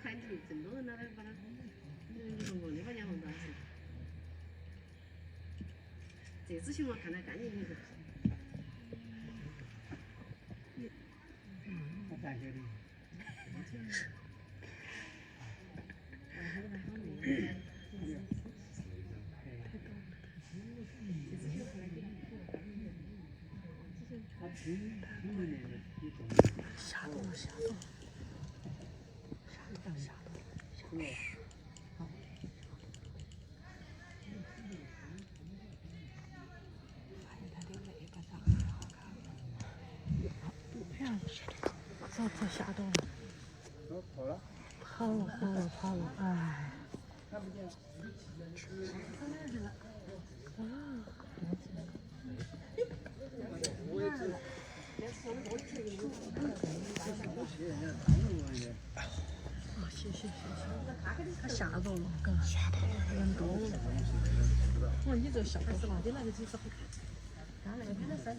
海里，这么多人拿来把它，你说我那把洋黄瓜是，这只熊啊看来干净点子。我感觉的。下动了，下动了，下动了。发现它的尾巴长得好看。走下动了。跑了。跑了，哎。看不见。跑哪去了？我也知道。谢，他吓到了，人多了。你这小孩子哪里来的几只？他那个30。